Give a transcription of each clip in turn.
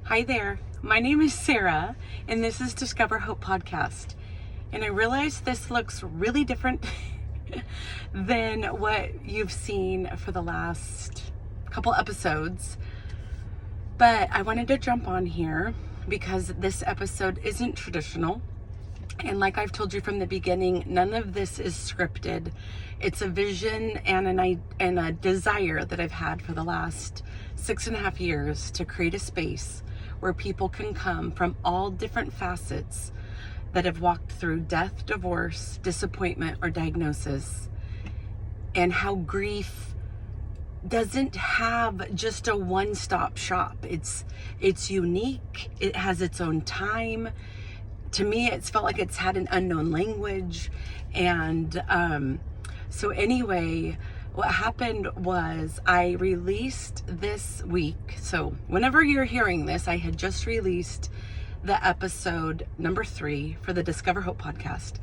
Hi there, my name is Sarah, and this is Discover Hope Podcast. And I realize this looks really different than what you've seen for the last couple episodes. But I wanted to jump on here because this episode isn't traditional. And like I've told you from the beginning, none of this is scripted. It's a vision and a desire that I've had for the last 6.5 years to create a space where people can come from all different facets that have walked through death, divorce, disappointment, or diagnosis, and how grief doesn't have just a one-stop shop. It's unique. It has its own time. To me, it's felt like it's had an unknown language. And so anyway, what happened was I released this week. So whenever you're hearing this, I had just released the episode number 3 for the Discover Hope podcast.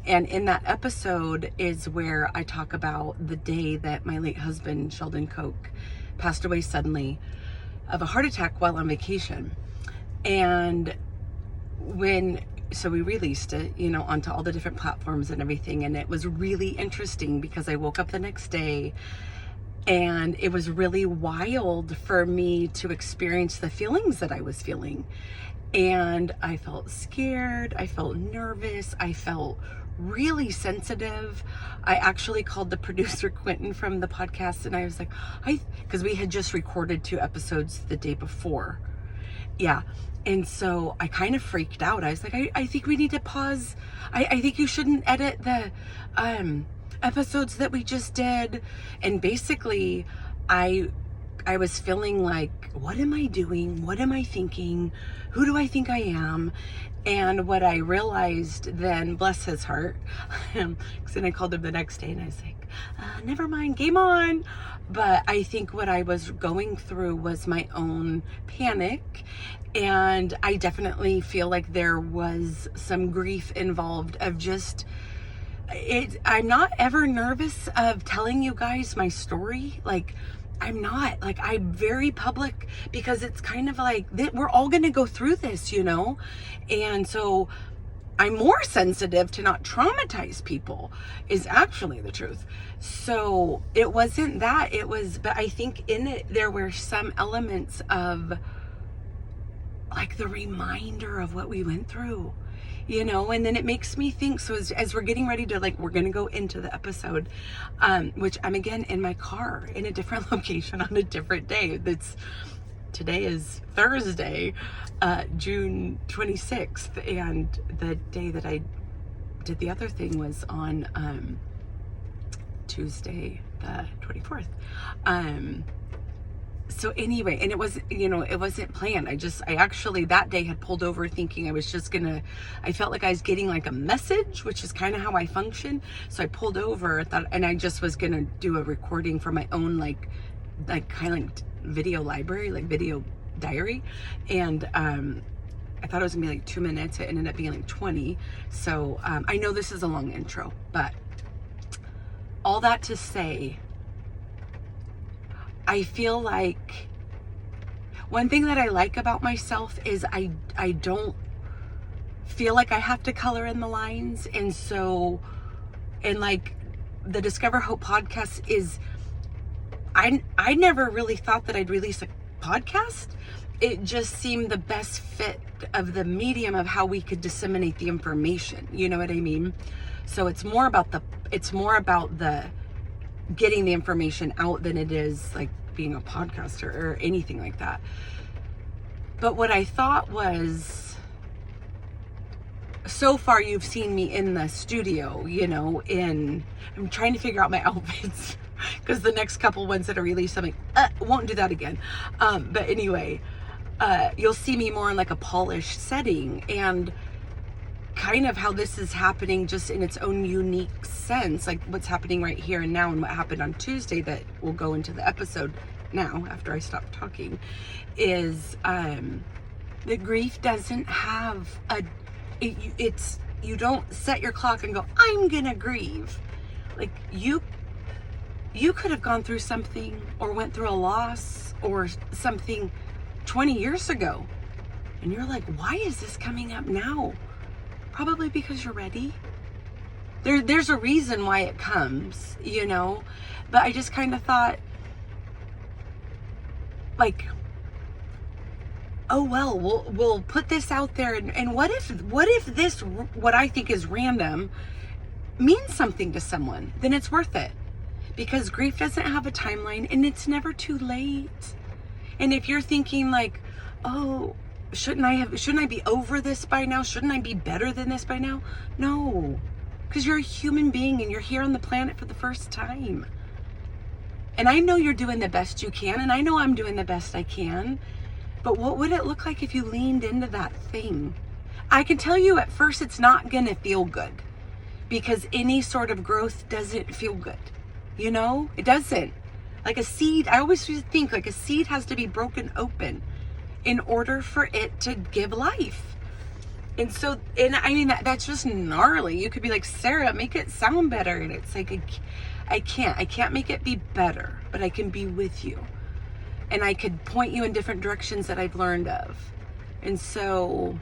And in that episode is where I talk about the day that my late husband, Sheldon Koch, passed away suddenly of a heart attack while on vacation. And so we released it, onto all the different platforms and everything. And it was really interesting because I woke up the next day and it was really wild for me to experience the feelings that I was feeling. And I felt scared. I felt nervous. I felt really sensitive. I actually called the producer Quentin from the podcast and I was like, because we had just recorded 2 episodes the day before. Yeah. And so I kind of freaked out. I was like, I think we need to pause. I think you shouldn't edit the episodes that we just did. And basically, I was feeling like, what am I doing? What am I thinking? Who do I think I am? And what I realized then, bless his heart, because then I called him the next day and I was like, never mind, game on. But I think what I was going through was my own panic. And I definitely feel like there was some grief involved of just, I'm not ever nervous of telling you guys my story. I'm not. I'm very public because it's kind of like we're all going to go through this, And so I'm more sensitive to not traumatize people is actually the truth. So it wasn't that. But I think in it, there were some elements of the reminder of what we went through, and then it makes me think. So as we're getting ready to we're going to go into the episode, which I'm again in my car in a different location on a different day. Today is Thursday, June 26th. And the day that I did the other thing was on, Tuesday, the 24th. So anyway, and it wasn't planned. I actually that day had pulled over thinking I felt like I was getting a message, which is kind of how I function. So I pulled over, and I just was going to do a recording for my own, video library, video diary. And, I thought it was gonna be 2 minutes. It ended up being 20. So, I know this is a long intro, but all that to say, I feel like one thing that I like about myself is I don't feel like I have to color in the lines. And so, the Discover Hope podcast is, I never really thought that I'd release a podcast. It just seemed the best fit of the medium of how we could disseminate the information. You know what I mean? So it's more about the getting the information out than it is being a podcaster or anything like that. But what I thought was, so far you've seen me in the studio, I'm trying to figure out my outfits because the next couple ones that are released, I'm like, won't do that again. But anyway, you'll see me more in a polished setting, and kind of how this is happening just in its own unique sense, what's happening right here and now and what happened on Tuesday that will go into the episode now after I stop talking, is that grief doesn't have you don't set your clock and go, I'm gonna grieve. You could have gone through something or went through a loss or something 20 years ago And you're like, why is this coming up now? Probably because you're ready. There's a reason why it comes, you know? But I just kind of thought, like, oh, well, we'll put this out there. And what if this, what I think is random, means something to someone? Then it's worth it. Because grief doesn't have a timeline, and it's never too late. And if you're thinking like, oh, shouldn't I be over this by now? Shouldn't I be better than this by now? No, because you're a human being and you're here on the planet for the first time. And I know you're doing the best you can, and I know I'm doing the best I can. But what would it look like if you leaned into that thing? I can tell you at first it's not gonna feel good, because any sort of growth doesn't feel good. You know, it doesn't. Like a seed, I always think like a seed has to be broken open in order for it to give life. And so, and I mean, that's just gnarly. You could be like, Sarah, make it sound better. And it's like, I can't make it be better, but I can be with you. And I could point you in different directions that I've learned of. And so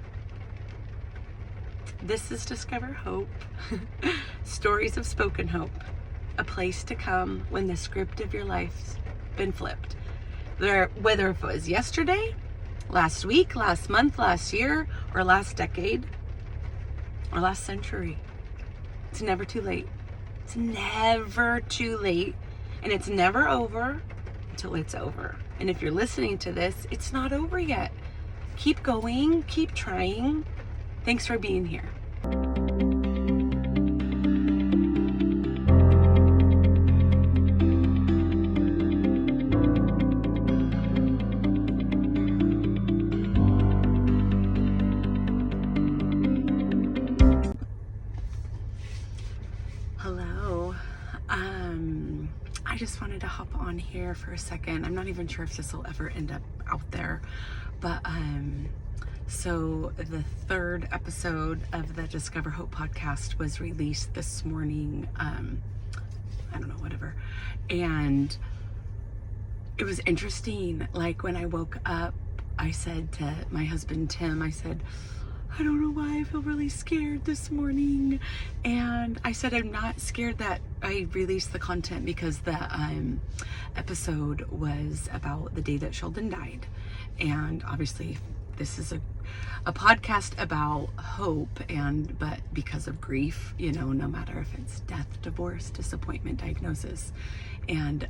this is Discover Hope. Stories of spoken hope. A place to come when the script of your life's been flipped. Whether if it was yesterday, last week, last month, last year, or last decade, or last century. It's never too late. It's never too late. And it's never over until it's over. And if you're listening to this, it's not over yet. Keep going, keep trying. Thanks for being here. Hello. I just wanted to hop on here for a second. I'm not even sure if this will ever end up out there, but so the third episode of the Discover Hope podcast was released this morning. I don't know, whatever. And it was interesting. Like when I woke up, I said to my husband, Tim, I said, I don't know why I feel really scared this morning. And I said, I'm not scared that I released the content, because the episode was about the day that Sheldon died. And obviously this is a podcast about hope, but because of grief, you know, no matter if it's death, divorce, disappointment, diagnosis. And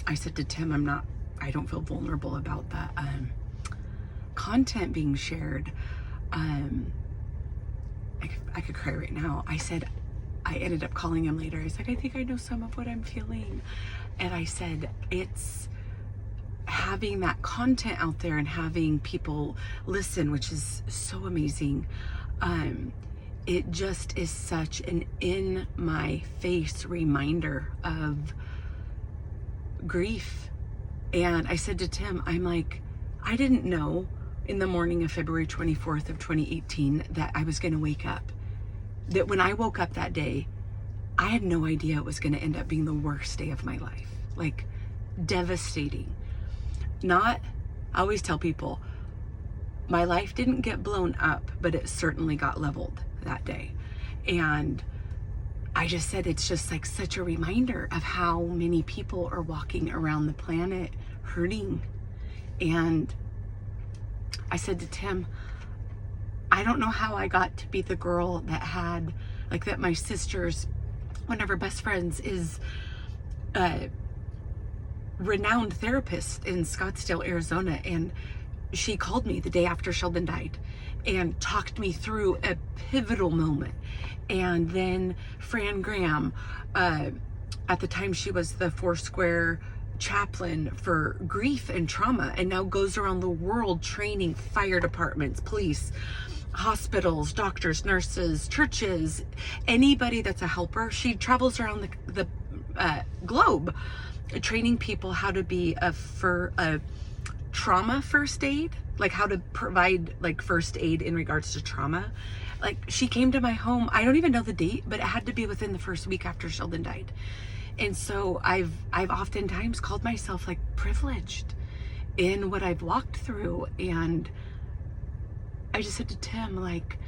I said to Tim, I don't feel vulnerable about that content being shared. I could cry right now. I said, I ended up calling him later. I said, I think I know some of what I'm feeling. And I said, it's having that content out there and having people listen, which is so amazing. It just is such an in my face reminder of grief. And I said to Tim, I'm like, I didn't know in the morning of February 24th of 2018 that I was going to wake up. That when I woke up that day, I had no idea it was going to end up being the worst day of my life. Like, devastating. I always tell people, my life didn't get blown up, but it certainly got leveled that day. And I just said, it's just like such a reminder of how many people are walking around the planet hurting. And I said to Tim, I don't know how I got to be the girl that had, like, that my sister's, one of her best friends is a renowned therapist in Scottsdale, Arizona. And she called me the day after Sheldon died and talked me through a pivotal moment. And then Fran Graham, at the time she was the Foursquare chaplain for grief and trauma, and now goes around the world training fire departments, police, hospitals, doctors, nurses, churches, anybody that's a helper. She travels around the globe training people how to be a trauma first aid, like how to provide like first aid in regards to trauma. Like, she came to my home, I don't even know the date, but it had to be within the first week after Sheldon died. And so I've oftentimes called myself like privileged in what I've walked through. And I just said to Tim, like,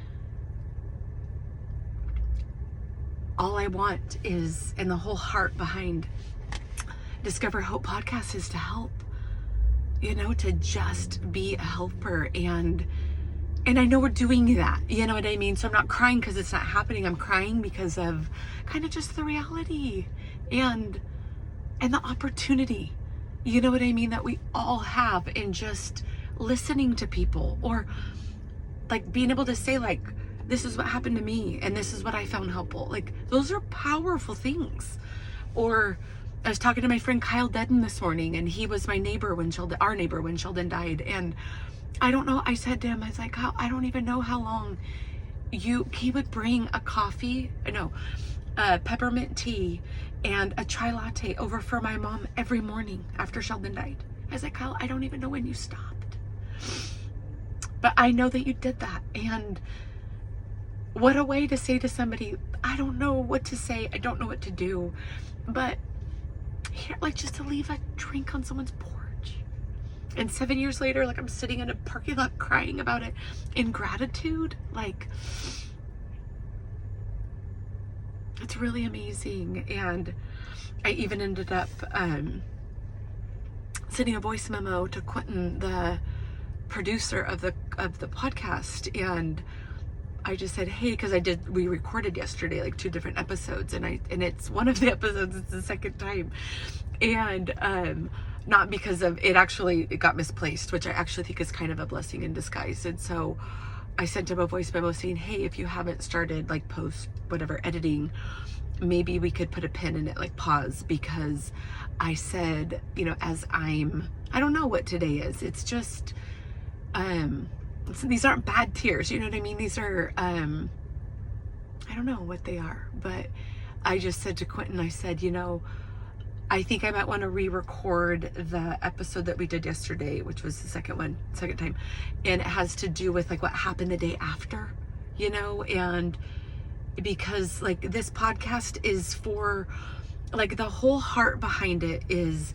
all I want is, and the whole heart behind Discover Hope podcast is to help, you know, to just be a helper. And I know we're doing that, you know what I mean? So I'm not crying because it's not happening. I'm crying because of kind of just the reality and the opportunity, you know what I mean, that we all have in just listening to people, or like being able to say, like, this is what happened to me and this is what I found helpful. Like, those are powerful things. Or I was talking to my friend Kyle Dedden this morning, and he was my neighbor when our neighbor when Sheldon died. And I don't know, I said to him, I was like, I don't even know how long he would bring a peppermint tea and a chai latte over for my mom every morning after Sheldon died. I was like, Kyle, I don't even know when you stopped, but I know that you did that. And what a way to say to somebody, I don't know what to say, I don't know what to do, but here, like, just to leave a drink on someone's porch. And 7 years later, like, I'm sitting in a parking lot crying about it in gratitude. Like, it's really amazing. And I even ended up sending a voice memo to Quentin, the producer of the podcast, and I just said, hey, because we recorded yesterday like 2 different episodes, and it's one of the episodes, it's the second time, and not because of it, actually it got misplaced, which I actually think is kind of a blessing in disguise. And so I sent him a voice memo saying, hey, if you haven't started like post whatever editing, maybe we could put a pin in it, like pause, because I said, you know, I don't know what today is, it's just so these aren't bad tears, you know what I mean? These are, I don't know what they are, but I just said to Quentin, I said, you know, I think I might want to re-record the episode that we did yesterday, which was the second time. And it has to do with like what happened the day after, you know, and because like this podcast is for, like, the whole heart behind it is,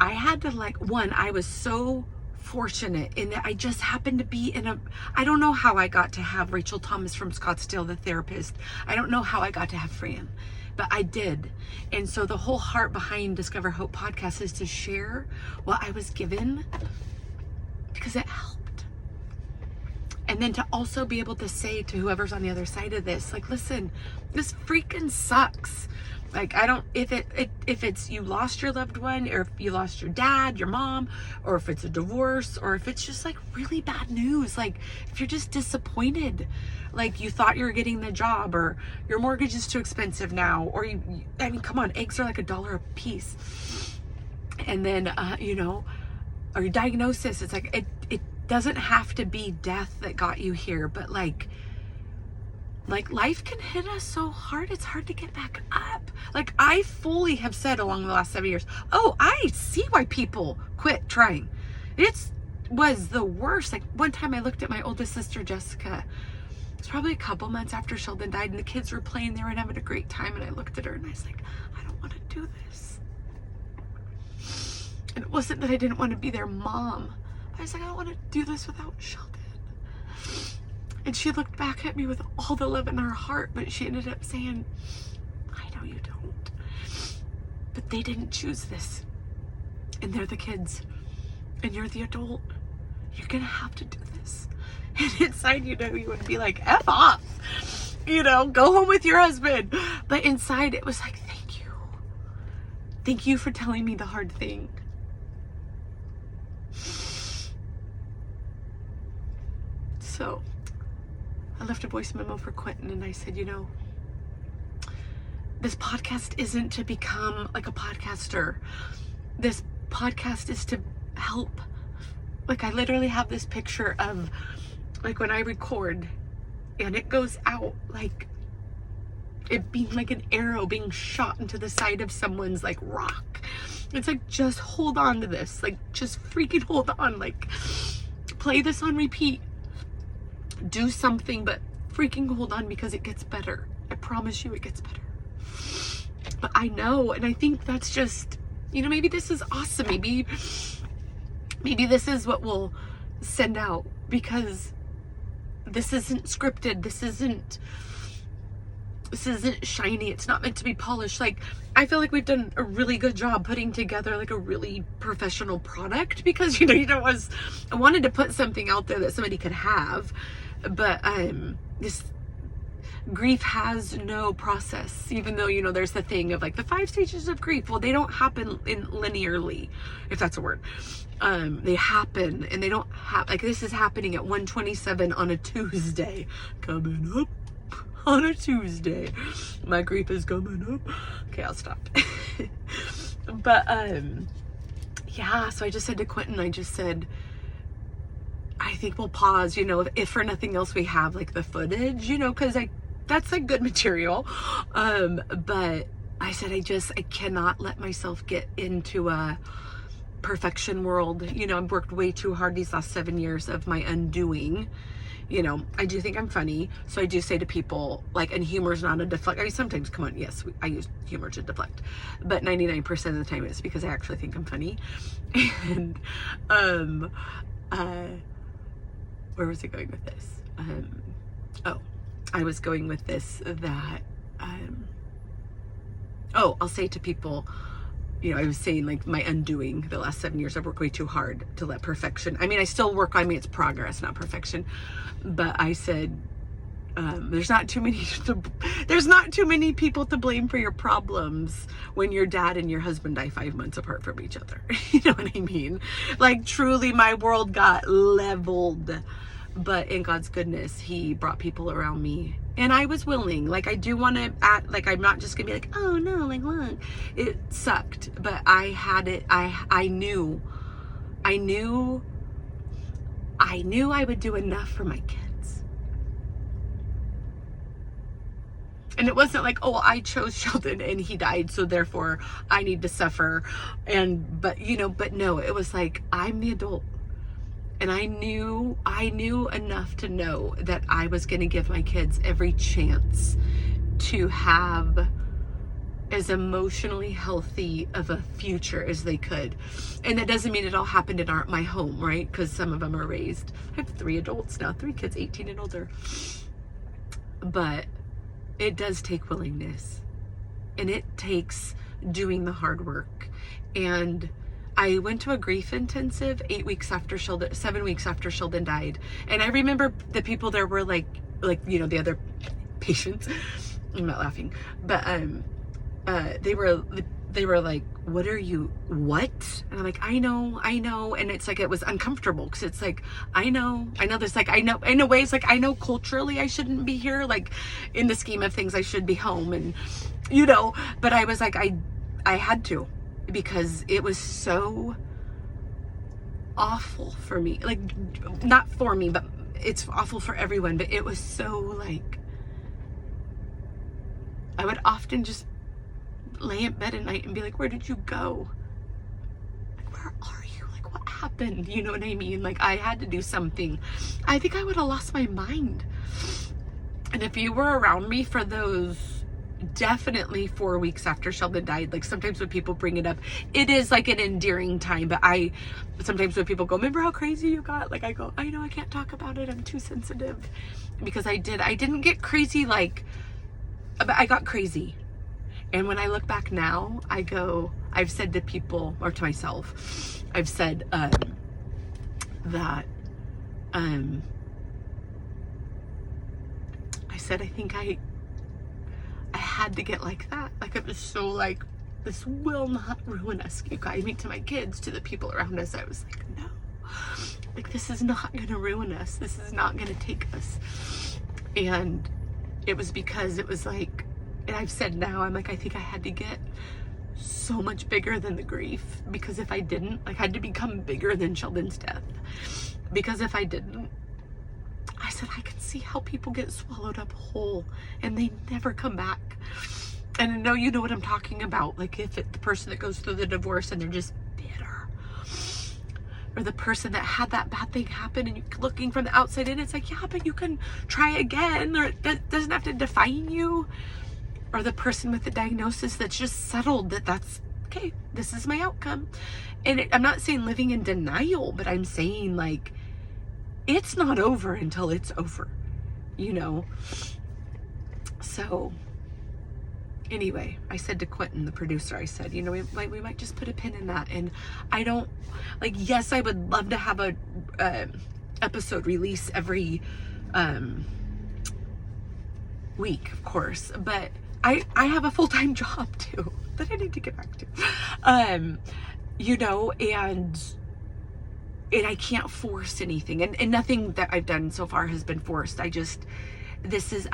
I had to, like, I was so fortunate in that I just happened to be I don't know how I got to have Rachel Thomas from Scottsdale, the therapist. I don't know how I got to have Fran, but I did. And so the whole heart behind Discover Hope podcast is to share what I was given, because it helped. And then to also be able to say to whoever's on the other side of this, like, listen, this freaking sucks. Like, if it's you lost your loved one, or if you lost your dad, your mom, or if it's a divorce, or if it's just like really bad news, like if you're just disappointed, like you thought you were getting the job, or your mortgage is too expensive now, or I mean, come on, eggs are like $1 a piece. And then, you know, or your diagnosis, it's like, it doesn't have to be death that got you here, but like life can hit us so hard, it's hard to get back up. Like, I fully have said along the last 7 years, oh, I see why people quit trying. It was the worst. Like, one time I looked at my oldest sister, Jessica. It was probably a couple months after Sheldon died, and the kids were playing, they were having a great time, and I looked at her and I was like, I don't want to do this. And it wasn't that I didn't want to be their mom. I was like, I don't want to do this without Sheldon. And she looked back at me with all the love in her heart, but she ended up saying, I know you don't, but they didn't choose this, and they're the kids, and you're the adult. You're gonna have to do this. And inside, you know, you would be like, F off, you know, go home with your husband. But inside it was like, thank you for telling me the hard thing. So I left a voice memo for Quentin, and I said, you know, this podcast isn't to become like a podcaster. This podcast is to help. Like, I literally have this picture of, like, when I record and it goes out, like it being like an arrow being shot into the side of someone's like rock. It's like, just hold on to this. Like, just freaking hold on. Like, play this on repeat. Do something, but freaking hold on, because it gets better. I promise you it gets better. But I know, and I think that's just, you know, maybe this is awesome. Maybe this is what we'll send out, because this isn't scripted. This isn't shiny. It's not meant to be polished. Like, I feel like we've done a really good job putting together like a really professional product, because I wanted to put something out there that somebody could have, but this grief has no process, even though, there's the thing of like the 5 stages of grief. Well, they don't happen linearly, if that's a word. They happen, and they don't have, like, this is happening at 1:27 on a Tuesday, coming up on a Tuesday. My grief is coming up. Okay, I'll stop. But yeah, so I just said to Quentin, I just said, I think we'll pause, if for nothing else we have like the footage, because that's like good material. But I said, I cannot let myself get into a perfection world. I've worked way too hard these last 7 years of my undoing. I do think I'm funny. So I do say to people, like, and humor is not a deflect. I mean, sometimes, come on, yes, I use humor to deflect, but 99% of the time it's because I actually think I'm funny. And, where was I going with this? I was going with this that, I'll say to people, I was saying, like, my undoing the last 7 years, I've worked way too hard to let perfection. I mean, I still work on me. It's progress, not perfection. But I said, there's not too many people to blame for your problems when your dad and your husband die 5 months apart from each other. You know what I mean? Like, truly, my world got leveled. But in God's goodness, he brought people around me. And I was willing. Like, I do want to act, like, I'm not just going to be like, oh no, like, look, it sucked. But I had it, I knew I would do enough for my kids. And it wasn't like, oh, I chose Sheldon and he died, so therefore I need to suffer. But no, it was like, I'm the adult. And I knew enough to know that I was going to give my kids every chance to have as emotionally healthy of a future as they could. And that doesn't mean it all happened in my home, right? Because some of them are raised. I have 3 adults now, 3 kids, 18 and older. But it does take willingness. And it takes doing the hard work. And I went to a grief intensive 7 weeks after Sheldon died. And I remember the people there were like, the other patients, I'm not laughing, but, they were like, what? And I'm like, I know. And it's like, it was uncomfortable. Cause it's like, I know this, like, I know in a way it's like, I know culturally I shouldn't be here. Like, in the scheme of things, I should be home, and, but I was like, I had to. Because it was so awful for me. Like, not for me, but it's awful for everyone. But it was so, like, I would often just lay in bed at night and be like, where did you go? Like, where are you? Like, what happened? You know what I mean? Like, I had to do something. I think I would have lost my mind. And if you were around me for those definitely 4 weeks after Sheldon died, like, sometimes when people bring it up, it is like an endearing time, but sometimes when people go, remember how crazy you got? Like, I go, I know, I can't talk about it, I'm too sensitive. Because I didn't get crazy, like, but I got crazy. And when I look back now, I've said to people, or to myself, I've said that I think I had to get like that. Like, it was so like, this will not ruin us, you guys. I mean, to my kids, to the people around us, I was like, no. Like, this is not going to ruin us. This is not going to take us. And it was because it was like, and I've said now, I'm like, I think I had to get so much bigger than the grief. Because if I didn't, like, I had to become bigger than Sheldon's death. Because if I didn't, I said, I could see how people get swallowed up whole and they never come back. And I know you know what I'm talking about. Like, if the person that goes through the divorce and they're just bitter, or the person that had that bad thing happen and you're looking from the outside in, it's like, yeah, but you can try again, or that doesn't have to define you. Or the person with the diagnosis that's just settled that's okay, this is my outcome. And I'm not saying living in denial, but I'm saying, like, it's not over until it's over, you know? So anyway, I said to Quentin, the producer, I said, you know, we might just put a pin in that. And I don't, like, yes, I would love to have a episode release every week, of course, but I have a full-time job too that I need to get back to, you know, and I can't force anything, and nothing that I've done so far has been forced. I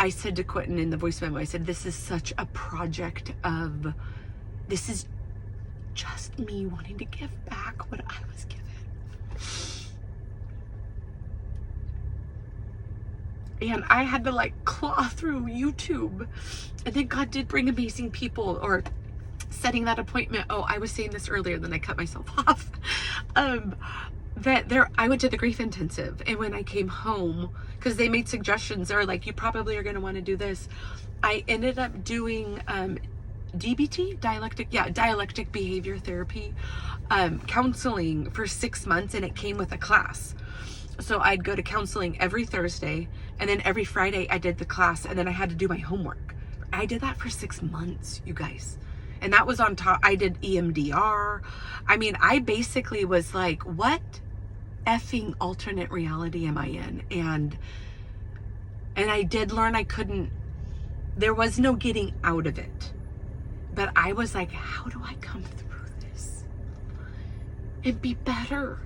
said to Quentin in the voice memo, I said, this is such a project of, this is just me wanting to give back what I was given. And I had to like claw through YouTube. And then God did bring amazing people, or setting that appointment. Oh, I was saying this earlier, then I cut myself off. I went to the grief intensive, and when I came home, because they made suggestions, they're like, you probably are going to want to do this. I ended up doing DBT, dialectic behavior therapy, counseling for 6 months, and it came with a class. So I'd go to counseling every Thursday, and then every Friday I did the class, and then I had to do my homework. I did that for 6 months, you guys. And that was on top. I did EMDR. I mean, I basically was like, what effing alternate reality am I in? And I did learn there was no getting out of it. But I was like, how do I come through this and be better?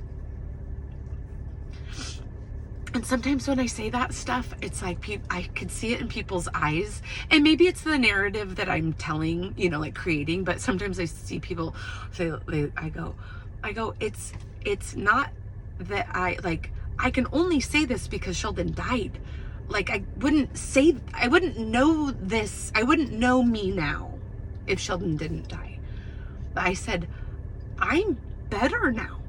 And sometimes when I say that stuff, it's like I could see it in people's eyes. And maybe it's the narrative that I'm telling, you know, like creating. But sometimes I see people say, I go, it's not that I can only say this because Sheldon died. Like, I wouldn't know this. I wouldn't know me now if Sheldon didn't die. But I said, I'm better now.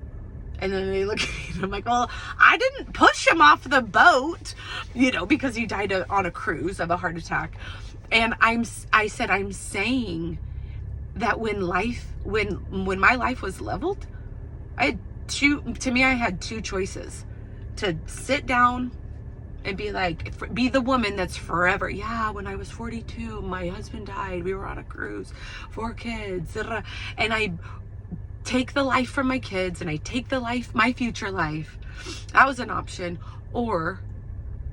And then they look at me and I'm like, well, I didn't push him off the boat, you know, because he died on a cruise of a heart attack. And I said, I'm saying that when my life was leveled, I had two choices: to sit down and be like, be the woman that's forever. Yeah, when I was 42, my husband died. We were on a cruise, 4 kids. And I take the life from my kids, and I take my future life. That was an option. Or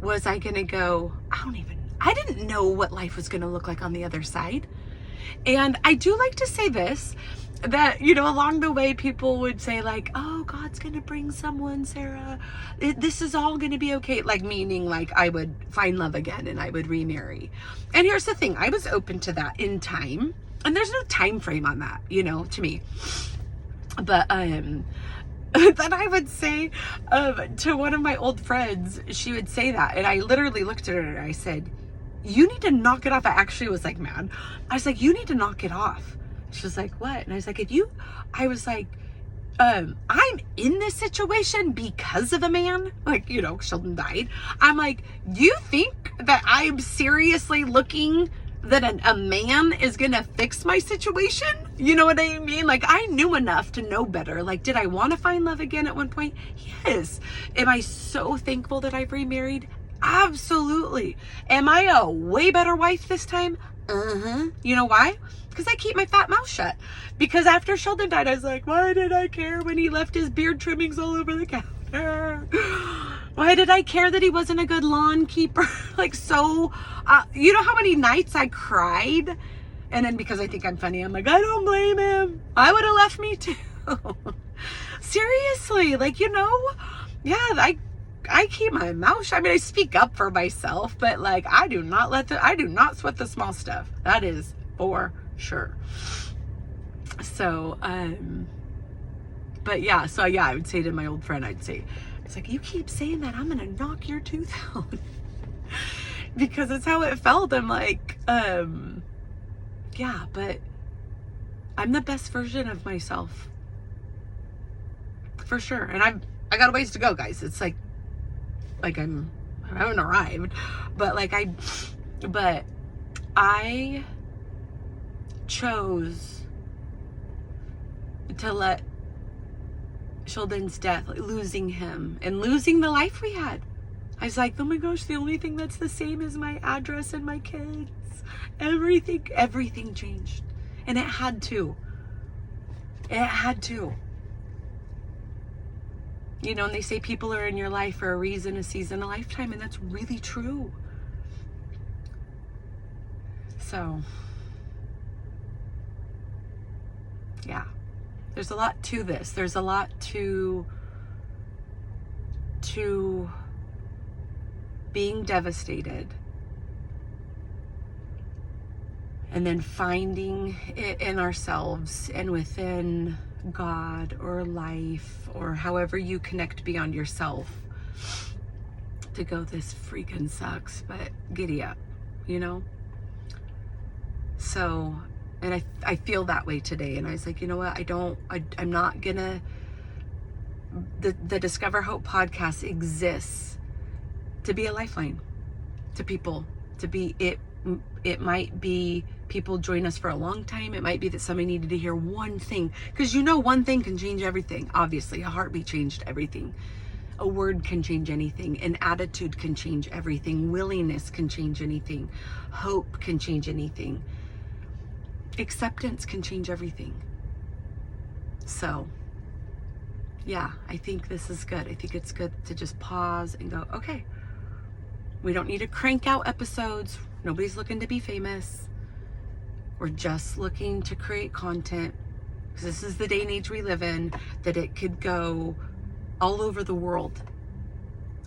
was I going to go, I didn't know what life was going to look like on the other side. And I do like to say this, that, you know, along the way, people would say like, oh, God's going to bring someone, Sarah. This is all going to be okay. Like, meaning like I would find love again and I would remarry. And here's the thing. I was open to that in time. And there's no time frame on that, you know, to me. But then I would say to one of my old friends, she would say that. And I literally looked at her and I said, you need to knock it off. I actually was like mad. I was like, you need to knock it off. She was like, what? And I was like, I'm in this situation because of a man. Like, you know, Sheldon died. I'm like, do you think that I'm seriously looking that a man is gonna fix my situation? You know what I mean? Like, I knew enough to know better. Like, did I want to find love again at one point? Yes. Am I so thankful that I've remarried? Absolutely. Am I a way better wife this time? You know why? Because I keep my fat mouth shut. Because after Sheldon died, I was like, why did I care when he left his beard trimmings all over the counter? Why did I care that he wasn't a good lawn keeper? Like, so, you know how many nights I cried? And then because I think I'm funny, I'm like, I don't blame him. I would have left me too. Seriously, like, you know, yeah, I keep my mouth shut. I mean, I speak up for myself, but like, I do not sweat the small stuff. That is for sure. So, but yeah, so yeah, I would say to my old friend, it's like, you keep saying that, I'm gonna knock your tooth out. Because it's how it felt. I'm like, yeah, but I'm the best version of myself. For sure. And I got a ways to go, guys. It's like I haven't arrived, but I chose to let Sheldon's death, like losing him and losing the life we had. I was like, oh my gosh, the only thing that's the same is my address and my kids. Everything changed. And it had to. It had to. You know, and they say people are in your life for a reason, a season, a lifetime, and that's really true. So, yeah, there's a lot to this. There's a lot to being devastated and then finding it in ourselves and within God or life or however you connect beyond yourself to go, this freaking sucks, but giddy up, you know? So, and I feel that way today. And I was like, you know what? I'm not gonna, the Discover Hope podcast exists to be a lifeline to people, to be, it might be people join us for a long time. It might be that somebody needed to hear one thing, because you know, one thing can change everything. Obviously, a heartbeat changed everything. A word can change anything. An attitude can change everything. Willingness can change anything. Hope can change anything. Acceptance can change everything. So, yeah, I think this is good. I think it's good to just pause and go, okay, we don't need to crank out episodes. Nobody's looking to be famous. We're just looking to create content, because this is the day and age we live in, that it could go all over the world.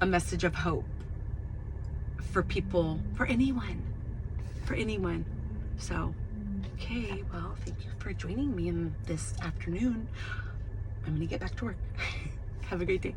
A message of hope for people, for anyone. So, okay, well, thank you for joining me in this afternoon. I'm gonna get back to work. Have a great day.